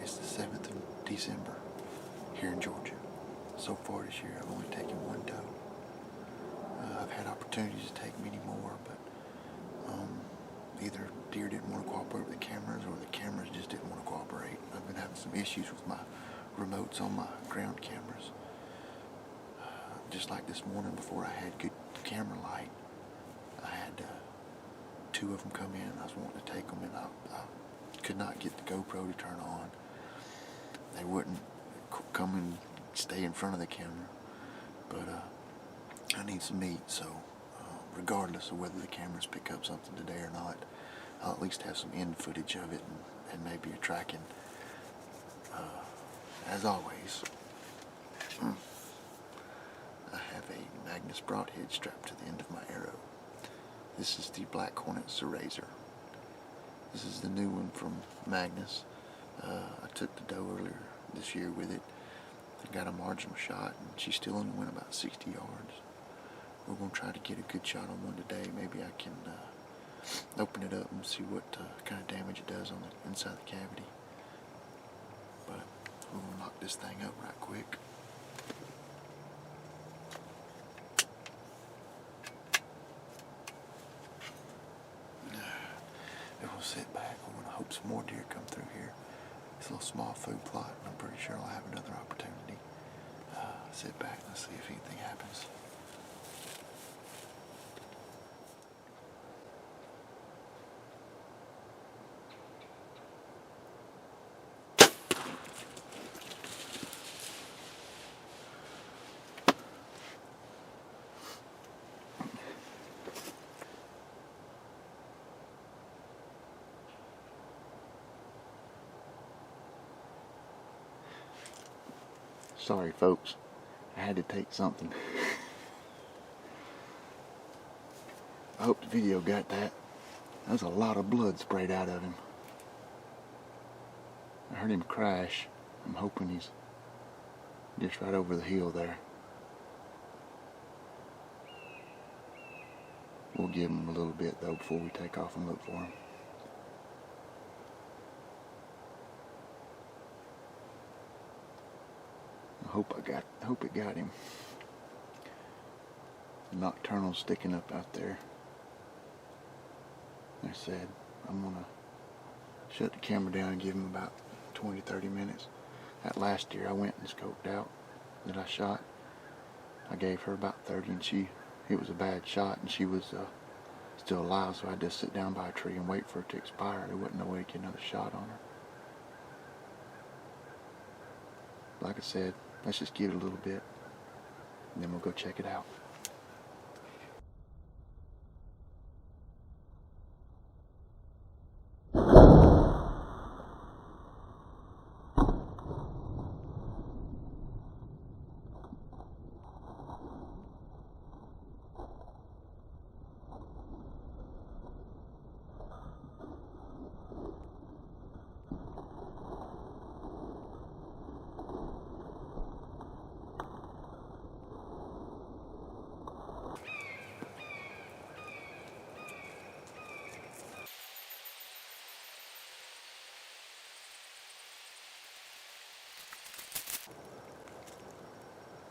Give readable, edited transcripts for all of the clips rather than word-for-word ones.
It's the 7th of December here in Georgia. So far this year I've only taken one doe. I've had opportunities to take many more, but either deer didn't want to cooperate with the cameras or the cameras just didn't want to cooperate. I've been having some issues with my remotes on my ground cameras. Just like this morning before I had good camera light, I had two of them come in and I was wanting to take them, and I could not get the GoPro to turn on. They wouldn't come and stay in front of the camera, but I need some meat, so regardless of whether the cameras pick up something today or not, I'll at least have some end footage of it and maybe a tracking. As always, I have a Magnus broadhead strapped to the end of my arrow. This is the Black Hornet Ser-Razor. This is the new one from Magnus. I took the doe earlier this year with it. I got a marginal shot, and she still only went about 60 yards. We're going to try to get a good shot on one today. Maybe I can open it up and see what kind of damage it does on the inside of the cavity. But we're going to knock this thing up right quick. And we'll sit back. We're going to hope some more deer come through here. It's a little small food plot, and I'm pretty sure I'll have another opportunity. Sit back and see if anything happens. Sorry folks, I had to take something. I hope the video got that. There's a lot of blood sprayed out of him. I heard him crash. I'm hoping he's just right over the hill there. We'll give him a little bit though before we take off and look for him. I hope it got him. The Nocturnal sticking up out there. Like I said, I'm gonna shut the camera down and give him about 20-30 minutes. That last deer I went and scoped out that I shot, I gave her about 30, and it was a bad shot, and she was still alive, so I had to sit down by a tree and wait for it to expire. There wasn't no way to get another shot on her. Like I said, let's just give it a little bit, and then we'll go check it out.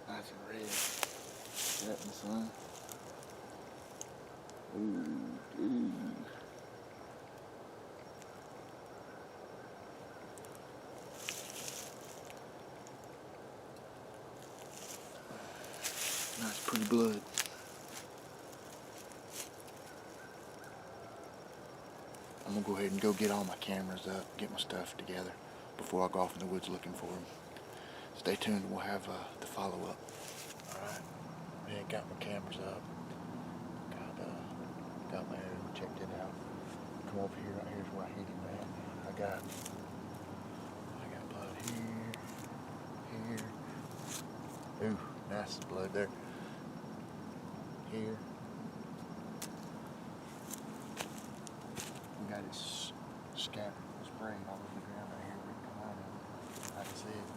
Nice and red. That in the sun. Ooh. Nice pretty blood. I'm gonna go ahead and go get all my cameras up, get my stuff together before I go off in the woods looking for them. Stay tuned, we'll have the follow-up. Alright, yeah, got my cameras up. Got my arrow, checked it out. Come over here, right here's where I hit him at. I got blood here. Ooh, nice blood there. Here. We got his scabbard spraying all over the ground right here where it come out of. I can see it.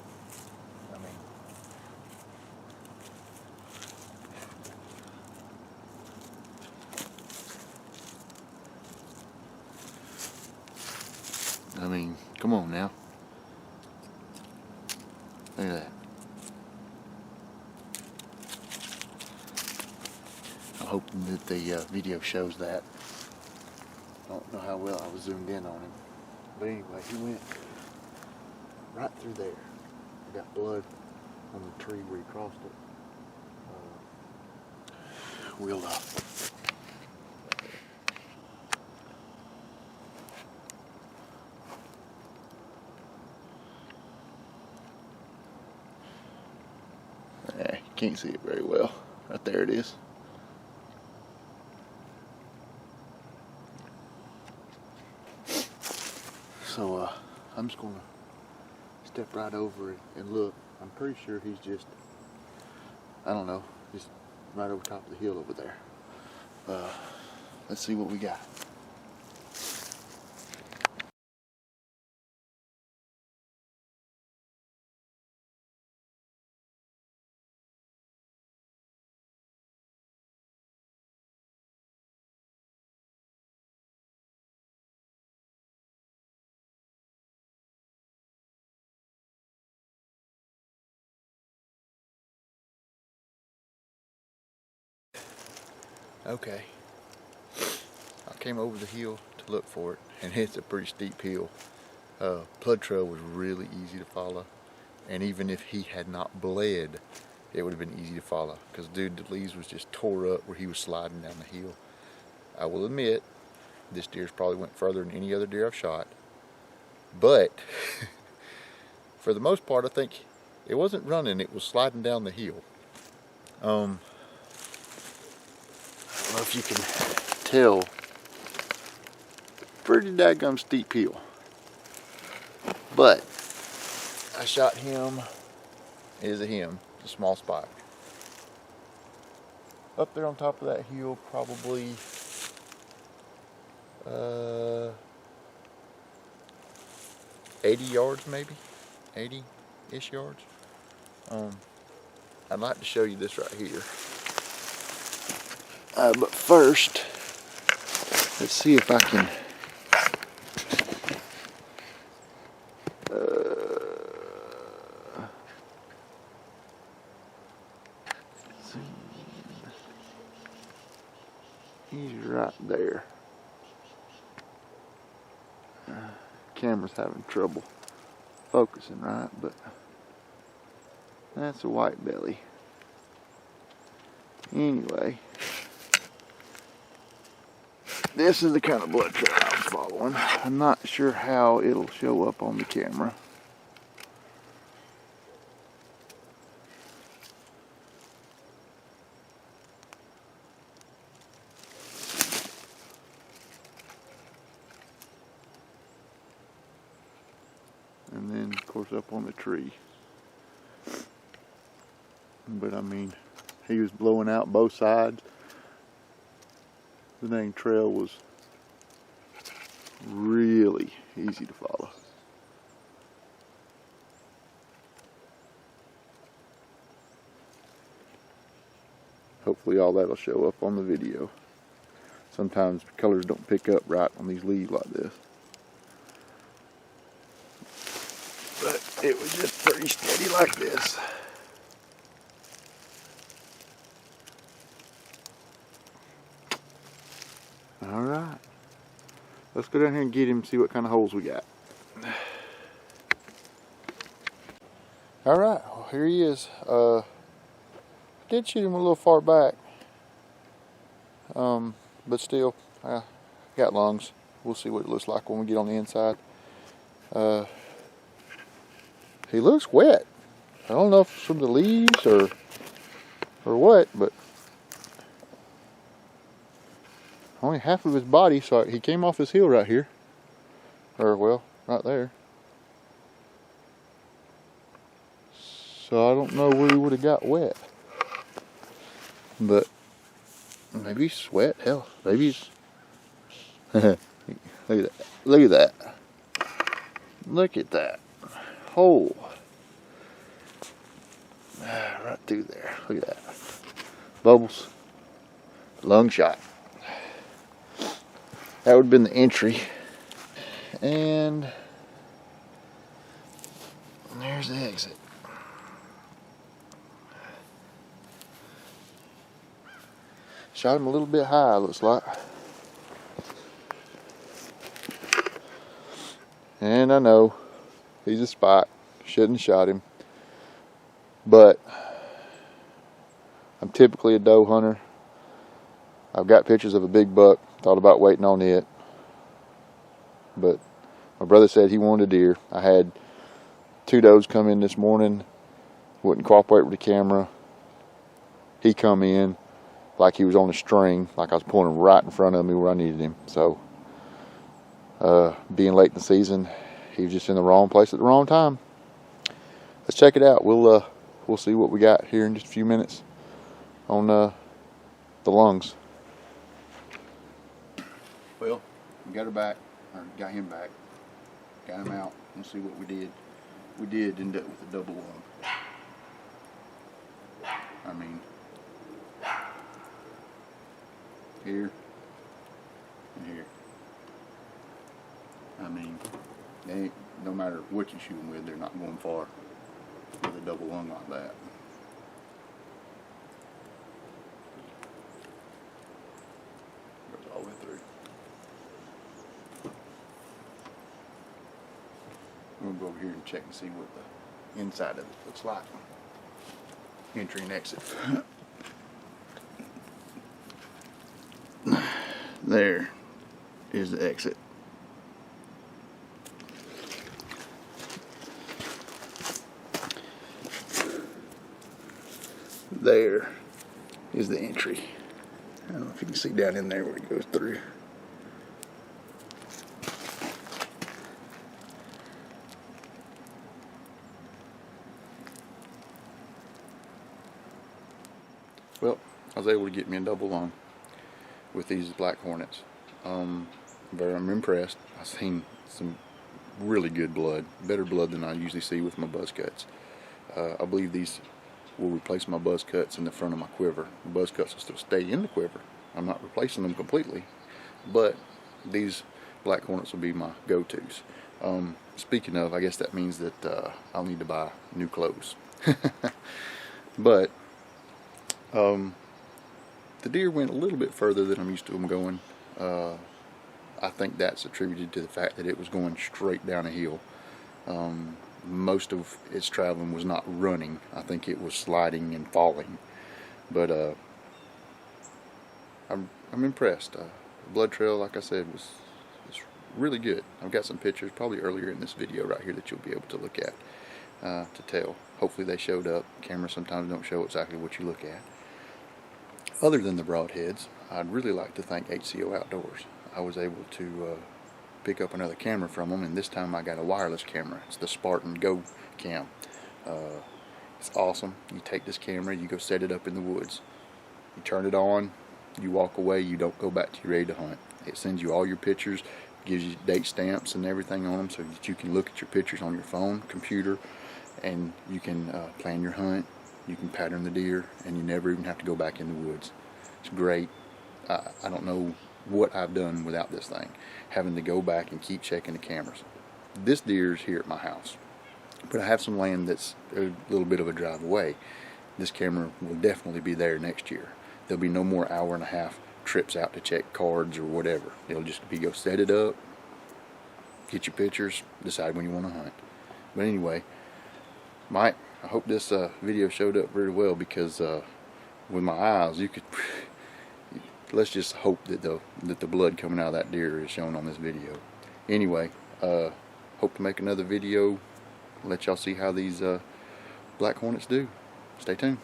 I mean, come on now. Look at that. I'm hoping that the video shows that. I don't know how well I was zoomed in on him. But anyway, he went right through there. I got blood on the tree where he crossed it. We'll you can't see it very well. Right there it is. So I'm just gonna step right over it and look. I'm pretty sure he's just, I don't know, just right over top of the hill over there. Let's see what we got. Okay, I came over the hill to look for it, and it's a pretty steep hill. Bloodtrail was really easy to follow, and even if he had not bled, it would have been easy to follow, because dude, the leaves was just tore up where he was sliding down the hill. I will admit, this deer's probably went further than any other deer I've shot, but for the most part, I think it wasn't running, it was sliding down the hill. I don't know if you can tell, pretty daggum steep hill. But I shot him, it is a him, it's a small spot. Up there on top of that hill, probably 80 yards maybe, 80-ish yards. I'd like to show you this right here. But first, let's see if I can see. He's right there. Camera's having trouble focusing right, but that's a white belly. Anyway, this is the kind of blood trail I'm following. I'm not sure how it'll show up on the camera. And then, of course, up on the tree. But I mean, he was blowing out both sides. The dang trail was really easy to follow. Hopefully all that'll show up on the video. Sometimes colors don't pick up right on these leaves like this. But it was just pretty steady like this. Alright, let's go down here and get him and see what kind of holes we got. Alright, well here he is. I did shoot him a little far back, but still, I got lungs. We'll see what it looks like when we get on the inside. He looks wet. I don't know if it's from the leaves or what, but only half of his body, so he came off his heel right here. Or, well, right there. So I don't know where he would have got wet. But maybe he's sweat. Hell, maybe he's... Look at that. Look at that. Look at that hole. Right through there. Look at that. Bubbles. Lung shot. That would have been the entry. And there's the exit. Shot him a little bit high, looks like. And I know he's a spot. Shouldn't have shot him. But I'm typically a doe hunter. I've got pictures of a big buck. Thought about waiting on it. But my brother said he wanted a deer. I had 2 does come in this morning. Wouldn't cooperate with the camera. He come in like he was on a string, like I was pulling him right in front of me where I needed him. So being late in the season, he was just in the wrong place at the wrong time. Let's check it out. We'll see what we got here in just a few minutes on the lungs. Well, we got her back, or got him back, got him out. We'll see what we did. We did end up with a double lung. I mean, here and here. I mean, they ain't, no matter what you shoot them with, they're not going far with a double lung like that. Goes all the way through. We'll go over here and check and see what the inside of it looks like. Entry and exit. There is the exit. There is the entry. I don't know if you can see down in there where it goes through. Well, I was able to get me a double lung with these Black Hornets. I'm impressed. I've seen some really good blood, better blood than I usually see with my buzz cuts. I believe these will replace my buzz cuts in the front of my quiver. The buzz cuts will still stay in the quiver. I'm not replacing them completely, but these Black Hornets will be my go-tos. Speaking of, I guess that means that I'll need to buy new clothes. But the deer went a little bit further than I'm used to them going. I think that's attributed to the fact that it was going straight down a hill. Most of its traveling was not running. I think it was sliding and falling. But I'm impressed. Bloodtrail, like I said, was really good. I've got some pictures probably earlier in this video right here that you'll be able to look at to tell. Hopefully they showed up. Cameras sometimes don't show exactly what you look at. Other than the broadheads, I'd really like to thank HCO Outdoors. I was able to pick up another camera from them, and this time I got a wireless camera. It's the Spartan GoCam. It's awesome. You take this camera, you go set it up in the woods. You turn it on, you walk away, you don't go back till you're ready to hunt. It sends you all your pictures, gives you date stamps and everything on them so that you can look at your pictures on your phone, computer, and you can plan your hunt. You can pattern the deer, and you never even have to go back in the woods. It's great. I don't know what I've done without this thing, having to go back and keep checking the cameras. This deer is here at my house, but I have some land that's a little bit of a drive away. This camera will definitely be there next year. There'll be no more 1.5-hour trips out to check cards or whatever. It'll just be go set it up, get your pictures, decide when you want to hunt. But anyway, Mike, I hope this video showed up very well, because with my eyes, you could. Let's just hope that the blood coming out of that deer is shown on this video. Anyway, hope to make another video. Let y'all see how these Black Hornets do. Stay tuned.